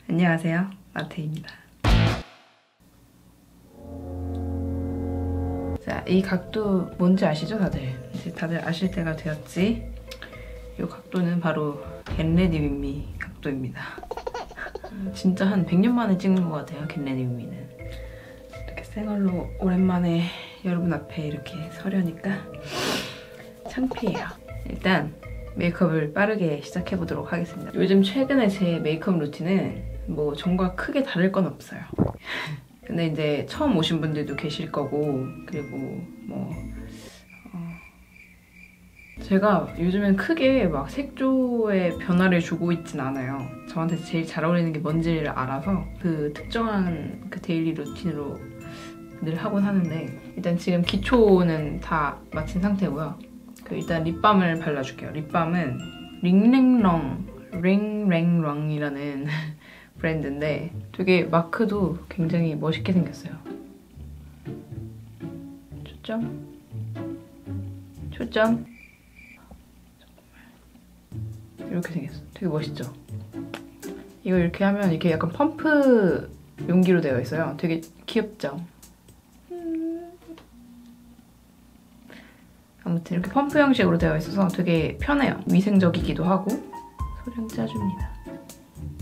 안녕하세요, 마태입니다. 자, 이 각도 뭔지 아시죠, 다들? 이제 다들 아실 때가 되었지? 이 각도는 바로 겟레디 윗미 각도입니다. 진짜 한 100년 만에 찍는 것 같아요, 겟레디 윗미는. 이렇게 생얼로 오랜만에 여러분 앞에 이렇게 서려니까 창피해요. 일단 메이크업을 빠르게 시작해보도록 하겠습니다. 요즘 최근에 제 메이크업 루틴은 뭐 전과 크게 다를 건 없어요. 근데 이제 처음 오신 분들도 계실 거고, 그리고 뭐 제가 요즘엔 크게 막 색조에 변화를 주고 있진 않아요. 저한테 제일 잘 어울리는 게 뭔지를 알아서 그 특정한 그 데일리 루틴으로 늘 하곤 하는데, 일단 지금 기초는 다 마친 상태고요. 일단 립밤을 발라줄게요. 립밤은 링랭렁이라는 브랜드인데 되게 마크도 굉장히 멋있게 생겼어요. 초점? 초점? 이렇게 생겼어. 되게 멋있죠? 이거 이렇게 하면 이렇게 약간 펌프 용기로 되어 있어요. 되게 귀엽죠? 아무튼 이렇게 펌프 형식으로 되어 있어서 되게 편해요. 위생적이기도 하고. 소량 짜줍니다.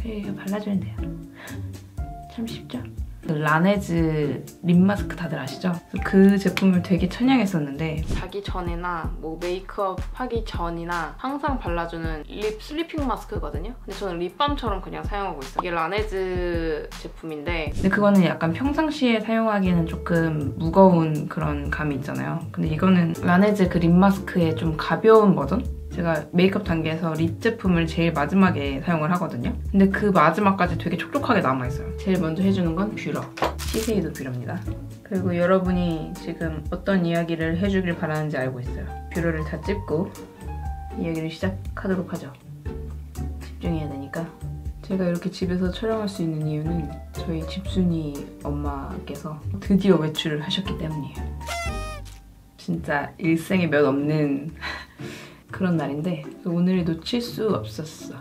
이렇게 발라주면 돼요. 참 쉽죠? 라네즈 립 마스크 다들 아시죠? 그 제품을 되게 찬양했었는데, 자기 전이나 뭐 메이크업 하기 전이나 항상 발라주는 립 슬리핑 마스크거든요? 근데 저는 립밤처럼 그냥 사용하고 있어요. 이게 라네즈 제품인데, 근데 그거는 약간 평상시에 사용하기에는 조금 무거운 그런 감이 있잖아요. 근데 이거는 라네즈 그 립 마스크의 좀 가벼운 버전? 제가 메이크업 단계에서 립 제품을 제일 마지막에 사용을 하거든요. 근데 그 마지막까지 되게 촉촉하게 남아있어요. 제일 먼저 해주는 건 뷰러. 시세이도 뷰러입니다. 그리고 여러분이 지금 어떤 이야기를 해주길 바라는지 알고 있어요. 뷰러를 다 찝고 이야기를 시작하도록 하죠. 집중해야 되니까. 제가 이렇게 집에서 촬영할 수 있는 이유는 저희 집순이 엄마께서 드디어 외출을 하셨기 때문이에요. 진짜 일생에 몇 없는 그런 날인데 오늘 놓칠 수 없었어.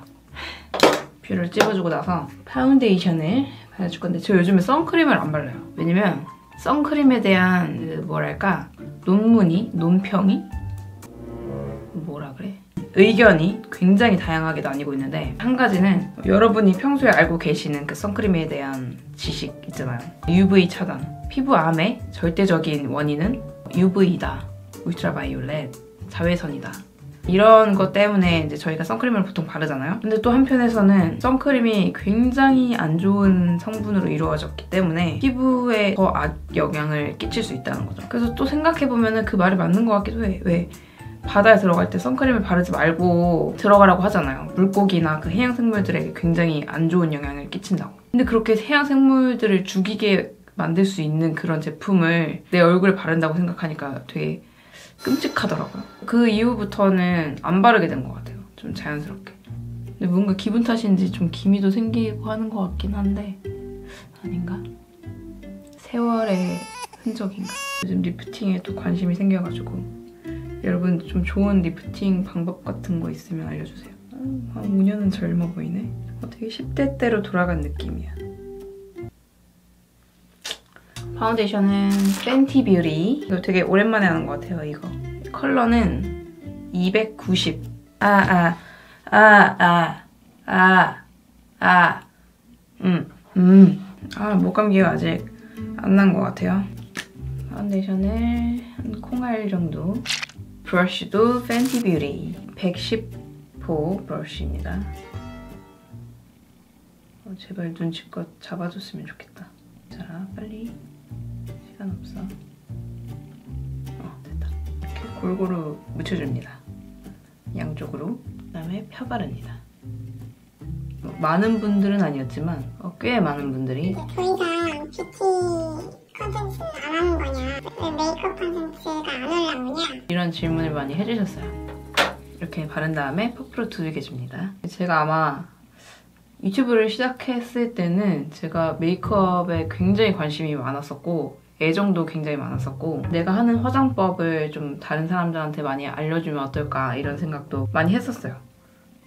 뷰러를 찝어주고 나서 파운데이션을 발라줄 건데, 저 요즘에 선크림을 안 발라요. 왜냐면 선크림에 대한 뭐랄까 논평이? 뭐라 그래? 의견이 굉장히 다양하게 나뉘고 있는데, 한 가지는 여러분이 평소에 알고 계시는 그 선크림에 대한 지식 있잖아요. UV 차단. 피부암의 절대적인 원인은 UV다. 울트라바이올렛. 자외선이다. 이런 것 때문에 이제 저희가 선크림을 보통 바르잖아요. 근데 또 한편에서는 선크림이 굉장히 안 좋은 성분으로 이루어졌기 때문에 피부에 더 악영향을 끼칠 수 있다는 거죠. 그래서 또 생각해보면 그 말이 맞는 것 같기도 해. 왜 바다에 들어갈 때 선크림을 바르지 말고 들어가라고 하잖아요. 물고기나 그 해양생물들에게 굉장히 안 좋은 영향을 끼친다고. 근데 그렇게 해양생물들을 죽이게 만들 수 있는 그런 제품을 내 얼굴에 바른다고 생각하니까 되게 끔찍하더라고요. 그 이후부터는 안 바르게 된 것 같아요. 좀 자연스럽게. 근데 뭔가 기분 탓인지 좀 기미도 생기고 하는 것 같긴 한데, 아닌가? 세월의 흔적인가? 요즘 리프팅에 또 관심이 생겨가지고 여러분 좀 좋은 리프팅 방법 같은 거 있으면 알려주세요. 한 5년은 젊어 보이네. 되게 10대 때로 돌아간 느낌이야. 파운데이션은 팬티 뷰티. 이거 되게 오랜만에 하는 것 같아요, 이거. 컬러는 290. 목 감기가 아직 안 난 것 같아요. 파운데이션을 한 콩알 정도. 브러쉬도 팬티 뷰티 110호 브러쉬입니다. 제발 눈치껏 잡아줬으면 좋겠다. 자, 빨리. 시간 없어. 됐다. 이렇게 골고루 묻혀줍니다. 양쪽으로. 그다음에 펴 바릅니다. 많은 분들은 아니었지만 꽤 많은 분들이 더 이상 뷰티 컨텐츠는 안 하는 거냐? 왜 메이크업 컨텐츠가 안 올라오냐? 이런 질문을 많이 해주셨어요. 이렇게 바른 다음에 퍼프로 두들겨줍니다. 제가 아마 유튜브를 시작했을 때는 제가 메이크업에 굉장히 관심이 많았었고 애정도 굉장히 많았었고, 내가 하는 화장법을 좀 다른 사람들한테 많이 알려주면 어떨까 이런 생각도 많이 했었어요.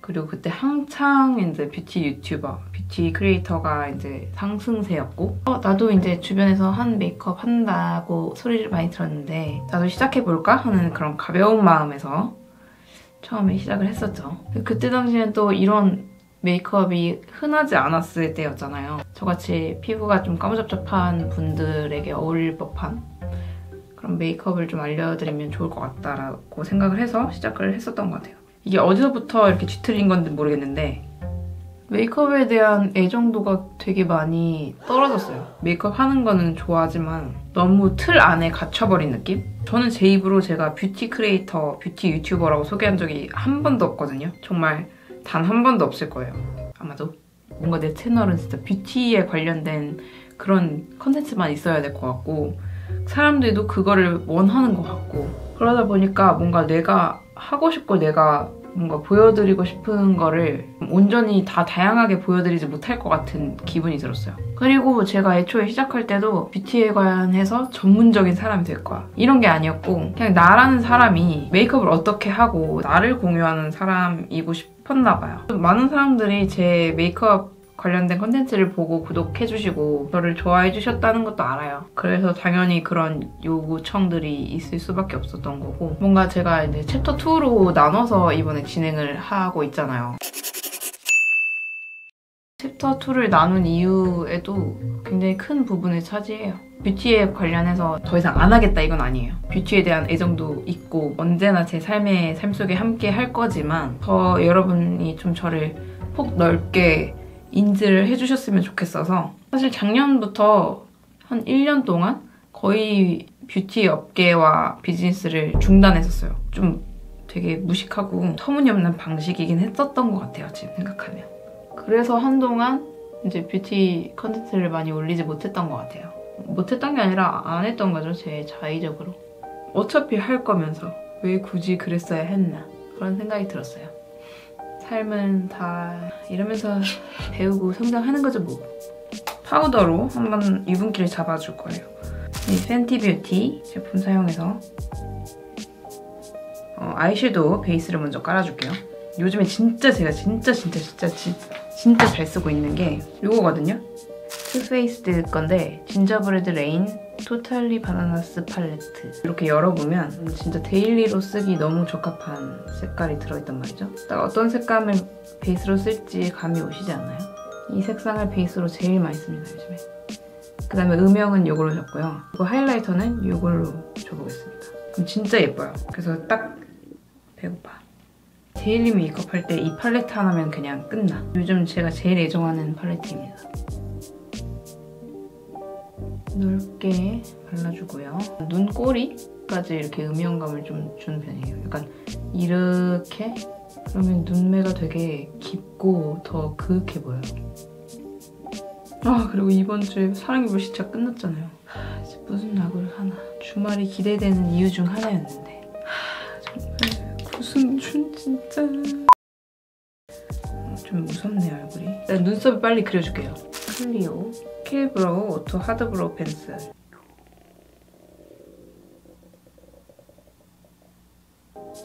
그리고 그때 한창 이제 뷰티 유튜버, 뷰티 크리에이터가 이제 상승세였고 나도 이제 주변에서 한 메이크업 한다고 소리를 많이 들었는데 나도 시작해볼까 하는 그런 가벼운 마음에서 처음에 시작을 했었죠. 그때 당시엔 또 이런 메이크업이 흔하지 않았을 때였잖아요. 저같이 피부가 좀 까무잡잡한 분들에게 어울릴 법한 그런 메이크업을 좀 알려드리면 좋을 것 같다라고 생각을 해서 시작을 했었던 것 같아요. 이게 어디서부터 이렇게 뒤틀린 건지 모르겠는데 메이크업에 대한 애정도가 되게 많이 떨어졌어요. 메이크업 하는 거는 좋아하지만 너무 틀 안에 갇혀버린 느낌? 저는 제 입으로 제가 뷰티 크리에이터, 뷰티 유튜버라고 소개한 적이 한 번도 없거든요. 정말 단 한 번도 없을 거예요. 아마도. 뭔가 내 채널은 진짜 뷰티에 관련된 그런 컨텐츠만 있어야 될 것 같고 사람들도 그거를 원하는 것 같고 그러다 보니까 뭔가 내가 하고 싶고 내가 뭔가 보여드리고 싶은 거를 온전히 다 다양하게 보여드리지 못할 것 같은 기분이 들었어요. 그리고 제가 애초에 시작할 때도 뷰티에 관해서 전문적인 사람이 될 거야. 이런 게 아니었고 그냥 나라는 사람이 메이크업을 어떻게 하고 나를 공유하는 사람이고 싶었나 봐요. 많은 사람들이 제 메이크업 관련된 컨텐츠를 보고 구독해주시고 저를 좋아해주셨다는 것도 알아요. 그래서 당연히 그런 요구청들이 있을 수밖에 없었던 거고 뭔가 제가 이제 챕터 2로 나눠서 이번에 진행을 하고 있잖아요. 챕터 2를 나눈 이유에도 굉장히 큰 부분을 차지해요. 뷰티에 관련해서 더 이상 안 하겠다 이건 아니에요. 뷰티에 대한 애정도 있고 언제나 제 삶 속에 함께 할 거지만 더 여러분이 좀 저를 폭 넓게 인지를 해주셨으면 좋겠어서 사실 작년부터 한 1년 동안 거의 뷰티 업계와 비즈니스를 중단했었어요. 좀 되게 무식하고 터무니없는 방식이긴 했었던 것 같아요, 지금 생각하면. 그래서 한동안 이제 뷰티 컨텐츠를 많이 올리지 못했던 것 같아요. 못했던 게 아니라 안 했던 거죠, 제 자의적으로. 어차피 할 거면서 왜 굳이 그랬어야 했나 그런 생각이 들었어요. 삶은 다 이러면서 배우고 성장하는 거죠 뭐. 파우더로 한번 유분기를 잡아줄 거예요. 이 팬티 뷰티 제품 사용해서 아이섀도우 베이스를 먼저 깔아줄게요. 요즘에 진짜 제가 진짜 잘 쓰고 있는 게 이거거든요. 투페이스드 건데 진저브레드 레인 토탈리 바나나스 팔레트. 이렇게 열어보면 진짜 데일리로 쓰기 너무 적합한 색깔이 들어있단 말이죠. 딱 어떤 색감을 베이스로 쓸지 감이 오시지 않나요? 이 색상을 베이스로 제일 많이 씁니다, 요즘에. 그 다음에 음영은 이걸로 줬고요. 그리고 하이라이터는 이걸로 줘보겠습니다. 그럼 진짜 예뻐요. 그래서 딱 배고파. 데일리 메이크업 할 때 이 팔레트 하나면 그냥 끝나. 요즘 제가 제일 애정하는 팔레트입니다. 넓게 발라주고요. 눈꼬리까지 이렇게 음영감을 좀 주는 편이에요. 약간 이렇게 그러면 눈매가 되게 깊고 더 그윽해 보여요. 그리고 이번 주에 사랑의 불시착 끝났잖아요. 이제 무슨 낙을 하나. 주말이 기대되는 이유 중 하나였는데 정말 구승준 진짜 좀 무섭네요, 얼굴이. 일단 눈썹을 빨리 그려줄게요. 클리오 킬브로우 오토 하드브로우 펜슬.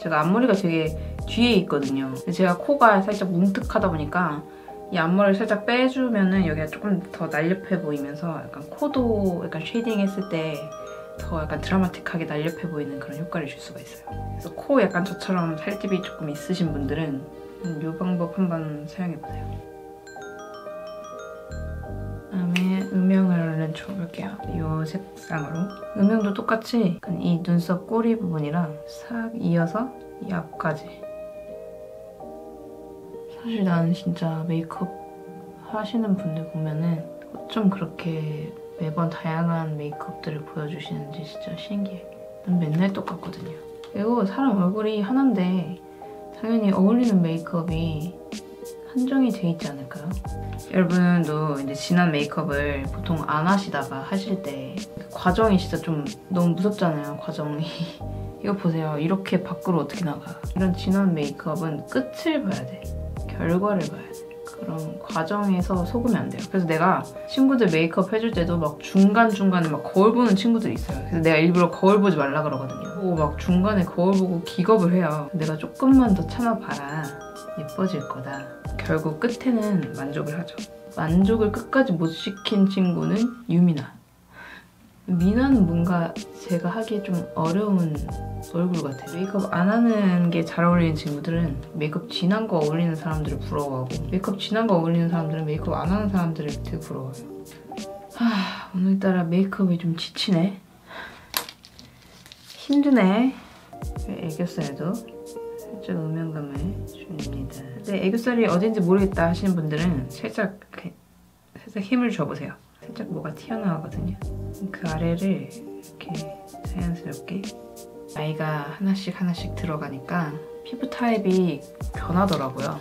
제가 앞머리가 되게 뒤에 있거든요. 제가 코가 살짝 뭉툭하다 보니까 이 앞머리를 살짝 빼주면은 여기가 조금 더 날렵해 보이면서 약간 코도 약간 쉐이딩 했을 때 더 약간 드라마틱하게 날렵해 보이는 그런 효과를 줄 수가 있어요. 그래서 코 약간 저처럼 살집이 조금 있으신 분들은 이 방법 한번 사용해보세요. 그다음에 음영을 얼른 줘볼게요. 이 색상으로. 음영도 똑같이 이 눈썹 꼬리 부분이랑 싹 이어서 이 앞까지. 사실 나는 진짜 메이크업 하시는 분들 보면은 어쩜 그렇게 매번 다양한 메이크업들을 보여주시는지 진짜 신기해. 난 맨날 똑같거든요. 그리고 사람 얼굴이 하나인데 당연히 어울리는 메이크업이 한정이 돼 있지 않을까요? 여러분도 이제 진한 메이크업을 보통 안 하시다가 하실 때 과정이 진짜 좀 너무 무섭잖아요, 과정이. 이거 보세요. 이렇게 밖으로 어떻게 나가. 이런 진한 메이크업은 끝을 봐야 돼. 결과를 봐야 돼. 그런 과정에서 속으면 안 돼요. 그래서 내가 친구들 메이크업 해줄 때도 막 중간중간에 막 거울 보는 친구들이 있어요. 그래서 내가 일부러 거울 보지 말라 그러거든요. 그리고 막 중간에 거울 보고 기겁을 해요. 내가 조금만 더 참아봐라. 예뻐질 거다. 결국 끝에는 만족을 하죠. 만족을 끝까지 못 시킨 친구는 유미나. 미나는 뭔가 제가 하기에 좀 어려운 얼굴 같아요. 메이크업 안 하는 게 잘 어울리는 친구들은 메이크업 진한 거 어울리는 사람들을 부러워하고, 메이크업 진한 거 어울리는 사람들은 메이크업 안 하는 사람들을 되게 부러워해요. 오늘따라 메이크업이 좀 지치네. 힘드네. 애교살도 살짝 음영감을 줍니다. 근데 애교살이 어딘지 모르겠다 하시는 분들은 살짝 힘을 줘보세요. 살짝 뭐가 튀어나오거든요. 그 아래를 이렇게 자연스럽게 나이가 하나씩 들어가니까 피부 타입이 변하더라고요.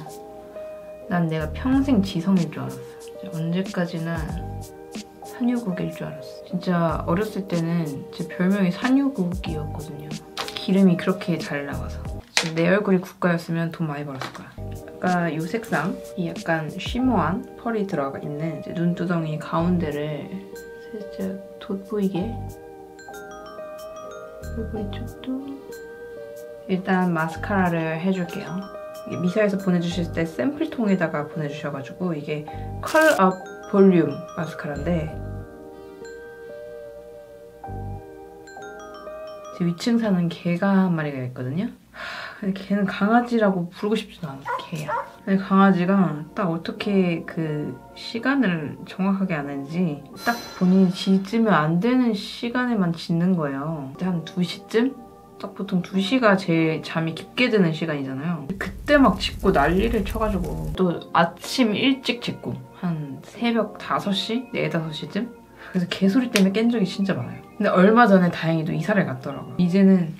난 내가 평생 지성일 줄 알았어. 언제까지나 산유국일 줄 알았어. 진짜 어렸을 때는 제 별명이 산유국이었거든요. 기름이 그렇게 잘 나와서. 내 얼굴이 국가였으면 돈 많이 벌었을 거야. 아까 이 색상, 이 약간 쉬머한 펄이 들어가 있는 눈두덩이 가운데를 살짝 돋보이게, 그리고 이쪽도 일단 마스카라를 해줄게요. 미사에서 보내주실 때 샘플통에다가 보내주셔가지고 이게 컬업 볼륨 마스카라인데 제 위층 사는 개가 한 마리가 있거든요. 근데 걔는 강아지라고 부르고 싶지도 않아. 개야. 근데 강아지가 딱 어떻게 그 시간을 정확하게 아는지 딱 본인이 짖으면 안 되는 시간에만 짖는 거예요. 한 2시쯤? 딱 보통 2시가 제일 잠이 깊게 드는 시간이잖아요. 그때 막 짖고 난리를 쳐가지고 또 아침 일찍 짖고 한 새벽 5시? 4, 5시쯤? 그래서 개소리 때문에 깬 적이 진짜 많아요. 근데 얼마 전에 다행히도 이사를 갔더라고요. 이제는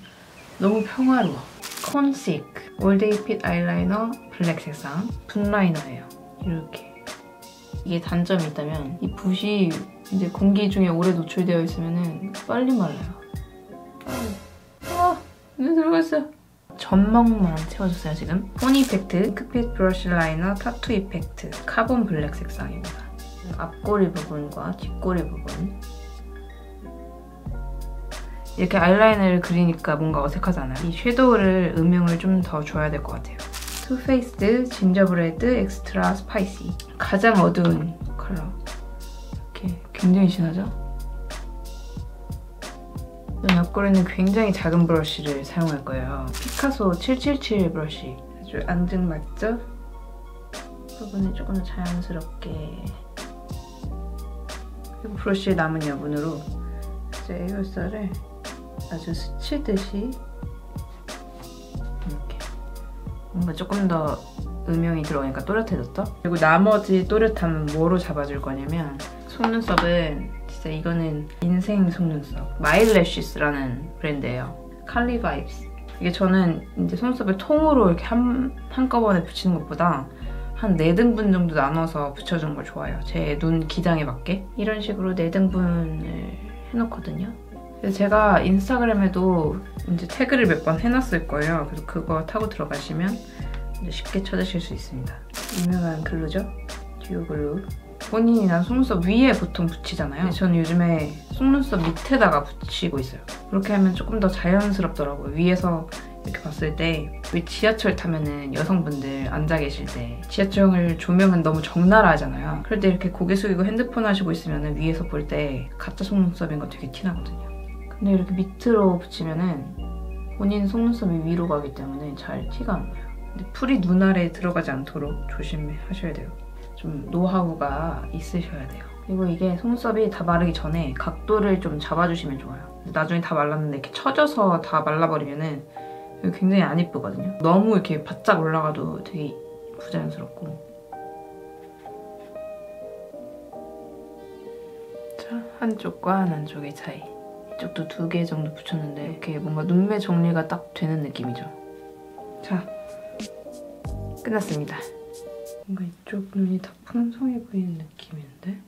너무 평화로워. 콘식 올데이 핏 아이라이너 블랙 색상 붓 라이너예요. 이렇게. 이게 단점이 있다면 이 붓이 이제 공기 중에 오래 노출되어 있으면 빨리 말라요. 눈에 들어갔어. 점막만 채워줬어요 지금. 폰 이펙트 핑크빛 브러쉬 라이너 타투 이펙트 카본 블랙 색상입니다. 앞꼬리 부분과 뒷꼬리 부분. 이렇게 아이라인을 그리니까 뭔가 어색하잖아요. 이 섀도우를 음영을 좀 더 줘야 될 것 같아요. 투페이스드 진저브레드 엑스트라 스파이시. 가장 어두운 컬러. 이렇게 굉장히 진하죠? 눈 앞꼬리는 굉장히 작은 브러쉬를 사용할 거예요. 피카소 777 브러쉬. 아주 앙증맞죠? 부분을 조금 더 자연스럽게. 그리고 브러쉬에 남은 여분으로 이제 애교살을 아주 스치듯이 이렇게 뭔가 조금 더 음영이 들어가니까 또렷해졌죠? 그리고 나머지 또렷함은 뭐로 잡아줄 거냐면 속눈썹은 진짜 이거는 인생 속눈썹 마일래쉬스라는 브랜드예요. 칼리 바이브스. 이게 저는 이제 속눈썹을 통으로 이렇게 한꺼번에 붙이는 것보다 한 4등분 정도 나눠서 붙여주는 걸 좋아해요. 제 눈 기장에 맞게. 이런 식으로 4등분을 해놓거든요. 그래서 제가 인스타그램에도 이제 태그를 몇 번 해놨을 거예요. 그래서 그거 타고 들어가시면 이제 쉽게 찾으실 수 있습니다. 유명한 글루죠? 듀오 글루. 본인이 난 속눈썹 위에 보통 붙이잖아요. 저는 요즘에 속눈썹 밑에다가 붙이고 있어요. 그렇게 하면 조금 더 자연스럽더라고요. 위에서 이렇게 봤을 때 왜 지하철 타면은 여성분들 앉아 계실 때 지하철 조명은 너무 적나라하잖아요. 그럴 때 이렇게 고개 숙이고 핸드폰 하시고 있으면 위에서 볼 때 가짜 속눈썹인 거 되게 티나거든요. 근데 이렇게 밑으로 붙이면은 본인 속눈썹이 위로 가기 때문에 잘 티가 안 나요. 근데 풀이 눈 아래에 들어가지 않도록 조심하셔야 돼요. 좀 노하우가 있으셔야 돼요. 그리고 이게 속눈썹이 다 마르기 전에 각도를 좀 잡아주시면 좋아요. 나중에 다 말랐는데 이렇게 처져서 다 말라버리면은 굉장히 안 이쁘거든요. 너무 이렇게 바짝 올라가도 되게 부자연스럽고. 자, 한쪽과 한쪽의 차이. 이쪽도 2개 정도 붙였는데 이렇게 뭔가 눈매 정리가 딱 되는 느낌이죠. 자, 끝났습니다. 뭔가 이쪽 눈이 다 풍성해 보이는 느낌인데?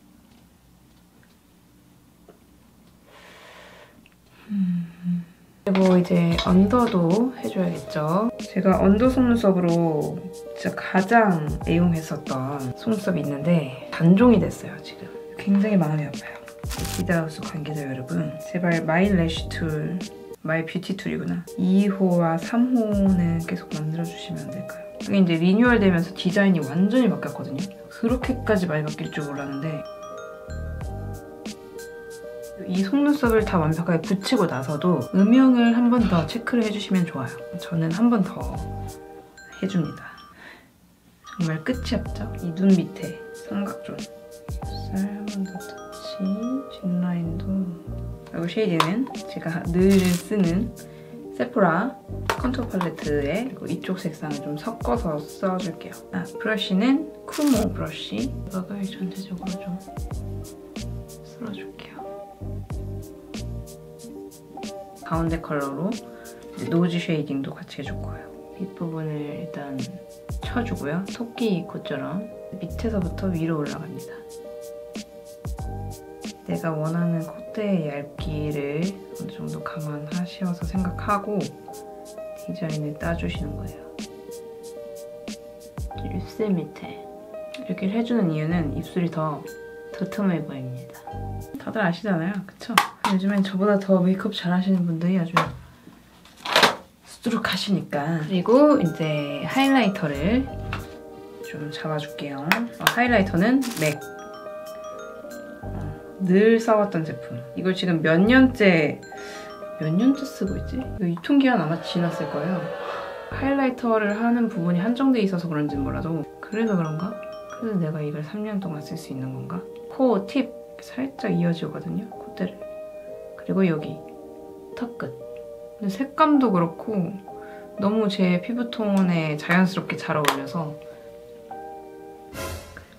그리고 이제 언더도 해줘야겠죠. 제가 언더 속눈썹으로 진짜 가장 애용했었던 속눈썹이 있는데 단종이 됐어요, 지금. 굉장히 마음이 아파요. 비다우스 관계자 여러분, 제발 마이래쉬 툴, 마이 뷰티 툴이구나. 2호와 3호는 계속 만들어주시면 안 될까요? 이게 이제 리뉴얼 되면서 디자인이 완전히 바뀌었거든요. 그렇게까지 많이 바뀔 줄 몰랐는데 이 속눈썹을 다 완벽하게 붙이고 나서도 음영을 한 번 더 체크를 해주시면 좋아요. 저는 한 번 더 해줍니다. 정말 끝이 없죠? 이 눈 밑에 삼각존 살 한 번 더 터치, 뒷라인도. 그리고 쉐이딩은 제가 늘 쓰는 세포라 컨투어 팔레트에 그리고 이쪽 색상을 좀 섞어서 써줄게요. 브러쉬는 쿠모 브러쉬. 이거를 전체적으로 좀 쓸어줄게요. 가운데 컬러로 노즈 쉐이딩도 같이 해줄 거예요. 윗부분을 일단 쳐주고요. 토끼 코처럼 밑에서부터 위로 올라갑니다. 내가 원하는 콧대의 얇기를 어느 정도 감안하셔서 생각하고 디자인을 따주시는 거예요. 입술 밑에 이렇게 해주는 이유는 입술이 더 도톰해 보입니다. 다들 아시잖아요, 그쵸? 요즘엔 저보다 더 메이크업 잘하시는 분들이 아주 수두룩하시니까. 그리고 이제 하이라이터를 좀 잡아줄게요. 하이라이터는 맥. 늘 써왔던 제품. 이걸 지금 몇 년째 쓰고 있지? 이거 유통기한 아마 지났을 거예요. 하이라이터를 하는 부분이 한정돼 있어서 그런지는 몰라도 그래서 그런가? 그래서 내가 이걸 3년 동안 쓸 수 있는 건가? 코 팁 살짝 이어지거든요, 콧대를. 그리고 여기 턱 끝. 근데 색감도 그렇고 너무 제 피부톤에 자연스럽게 잘 어울려서.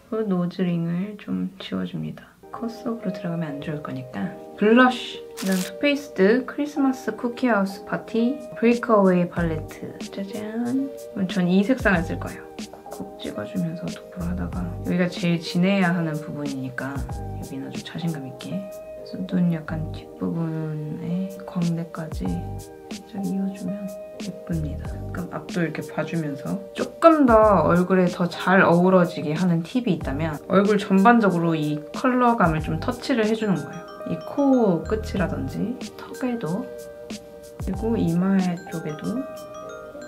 그리고 노즈링을 좀 지워줍니다. 코 속으로 들어가면 안 좋을 거니까. 블러쉬! 이건 투페이스드 크리스마스 쿠키하우스 파티 브레이크어웨이 팔레트. 짜잔! 전 이 색상을 쓸 거예요. 콕콕 찍어주면서 도포를 하다가 여기가 제일 진해야 하는 부분이니까 여기는 아주 자신감 있게. 그래서 눈 약간 뒷부분에 광대까지 살짝 이어주면 예쁩니다. 그럼 앞도 이렇게 봐주면서 조금 더 얼굴에 더 잘 어우러지게 하는 팁이 있다면 얼굴 전반적으로 이 컬러감을 좀 터치를 해주는 거예요. 이 코 끝이라든지 턱에도 그리고 이마 쪽에도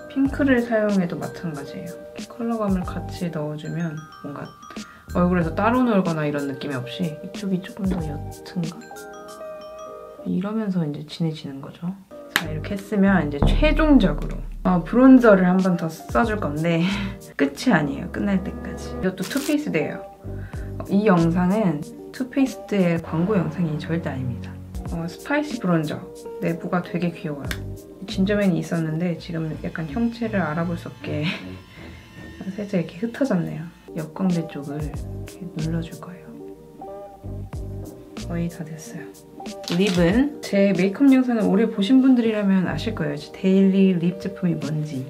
핑크를 사용해도 마찬가지예요. 컬러감을 같이 넣어주면 뭔가 얼굴에서 따로 놀거나 이런 느낌이 없이 이쪽이 조금 더 옅은가? 이러면서 이제 진해지는 거죠. 자, 이렇게 했으면 이제 최종적으로 브론저를 한 번 더 써줄 건데 끝이 아니에요. 끝날 때까지. 이것도 투페이스드예요. 이 영상은 투페이스드의 광고 영상이 절대 아닙니다. 스파이시 브론저. 내부가 되게 귀여워요. 진저맨이 있었는데 지금 약간 형체를 알아볼 수 없게 살짝 이렇게 흩어졌네요. 옆광대 쪽을 이렇게 눌러줄 거예요. 거의 다 됐어요. 립은 제 메이크업 영상을 오래 보신 분들이라면 아실 거예요. 제 데일리 립 제품이 뭔지.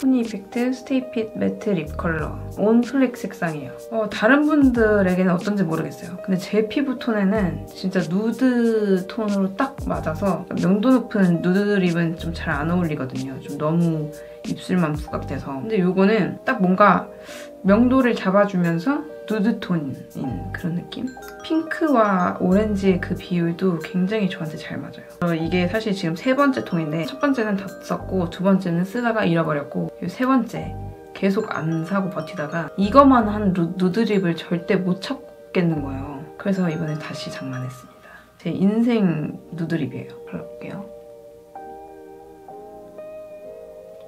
포니 이펙트 스테이핏 매트 립 컬러 온플렉 색상이에요. 다른 분들에게는 어떤지 모르겠어요. 근데 제 피부톤에는 진짜 누드 톤으로 딱 맞아서 명도 높은 누드 립은 좀 잘 안 어울리거든요. 좀 너무 입술만 부각돼서. 근데 이거는 딱 뭔가 명도를 잡아주면서 누드톤인 그런 느낌? 핑크와 오렌지의 그 비율도 굉장히 저한테 잘 맞아요. 이게 사실 지금 세 번째 통인데 첫 번째는 다 썼고 두 번째는 쓰다가 잃어버렸고 세 번째 계속 안 사고 버티다가 이거만 한 누드립을 절대 못 찾겠는 거예요. 그래서 이번에 다시 장만했습니다. 제 인생 누드립이에요. 발라볼게요.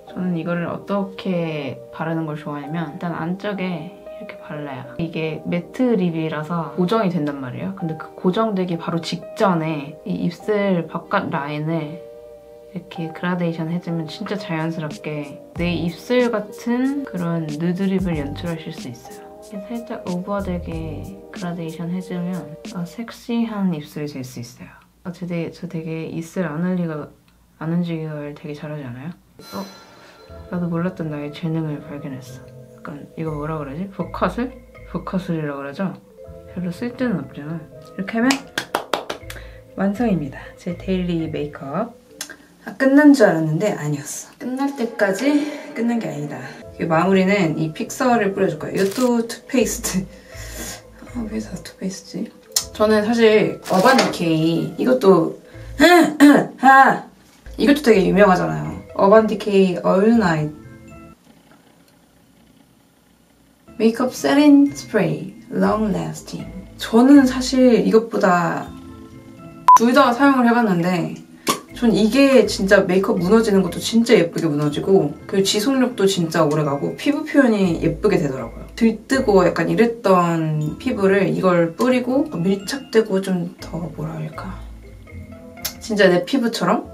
저는 이거를 어떻게 바르는 걸 좋아하냐면 일단 안쪽에 이렇게 발라요. 이게 매트 립이라서 고정이 된단 말이에요. 근데 그 고정되기 바로 직전에 이 입술 바깥 라인을 이렇게 그라데이션 해주면 진짜 자연스럽게 내 입술 같은 그런 누드립을 연출하실 수 있어요. 살짝 오버되게 그라데이션 해주면 섹시한 입술이 될 수 있어요. 저 되게 입술 안 움직이걸 되게 잘하지 않아요? 나도 몰랐던 나의 재능을 발견했어. 약간 이거 뭐라 그러지? 포커슬이라고 그러죠? 별로 쓸데는 없지만 이렇게 하면 완성입니다. 제 데일리 메이크업. 끝난 줄 알았는데 아니었어. 끝날 때까지 끝난 게 아니다. 마무리는 이 픽서를 뿌려줄 거예요. 이것도 투페이스트. 왜 다 투페이스트지? 저는 사실 어반디케이 이것도 이것도 되게 유명하잖아요. 어반디케이 얼나잇 메이크업 세팅 스프레이 long lasting. 저는 사실 이것보다 둘 다 사용을 해봤는데 전 이게 진짜 메이크업 무너지는 것도 진짜 예쁘게 무너지고 그리고 지속력도 진짜 오래가고 피부 표현이 예쁘게 되더라고요. 들뜨고 약간 이랬던 피부를 이걸 뿌리고 밀착되고 좀 더 뭐라 할까 진짜 내 피부처럼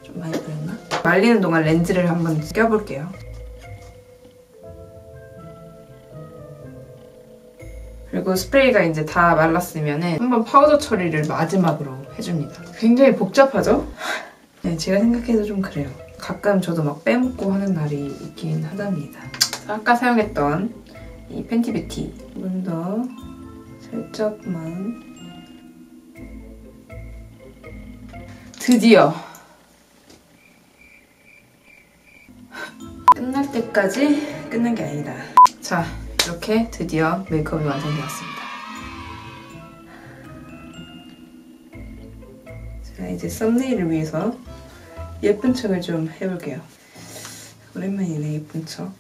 좀 많이 뿌렸나? 말리는 동안 렌즈를 한번 껴볼게요. 그리고 스프레이가 이제 다 말랐으면은 한번 파우더 처리를 마지막으로 해줍니다. 굉장히 복잡하죠? 네, 제가 생각해도 좀 그래요. 가끔 저도 막 빼먹고 하는 날이 있긴 하답니다. 아까 사용했던 이 팬티 뷰티 좀 더 살짝만 드디어 끝날 때까지 끝난 게 아니다. 자, 이렇게 드디어 메이크업이 완성되었습니다. 자, 이제 썸네일을 위해서 예쁜 척을 좀 해볼게요. 오랜만이네, 예쁜 척.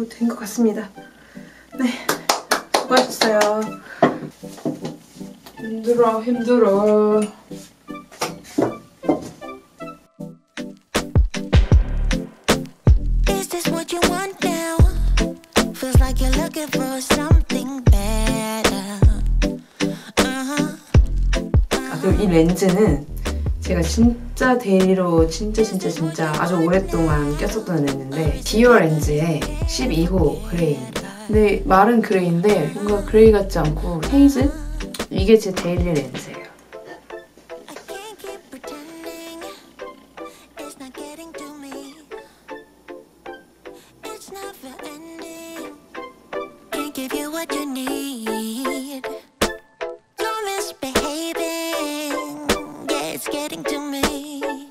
된 것 같습니다. 네, 수고하셨어요. 힘들어. Is this what you want now? Feels like you're looking for something better. 그리고 이 렌즈는 제가 진짜 데일리로 진짜 아주 오랫동안 꼈었던 렌즈인데 디or 렌즈의 12호 그레이입니다. 근데 마른 그레이인데 뭔가 그레이 같지 않고 헤이즈? 이게 제 데일리 렌즈예요. I can't keep pretending it's not getting to me. It's never ending. Can't give you what you need. You're misbehaving. Yeah, it's getting to me.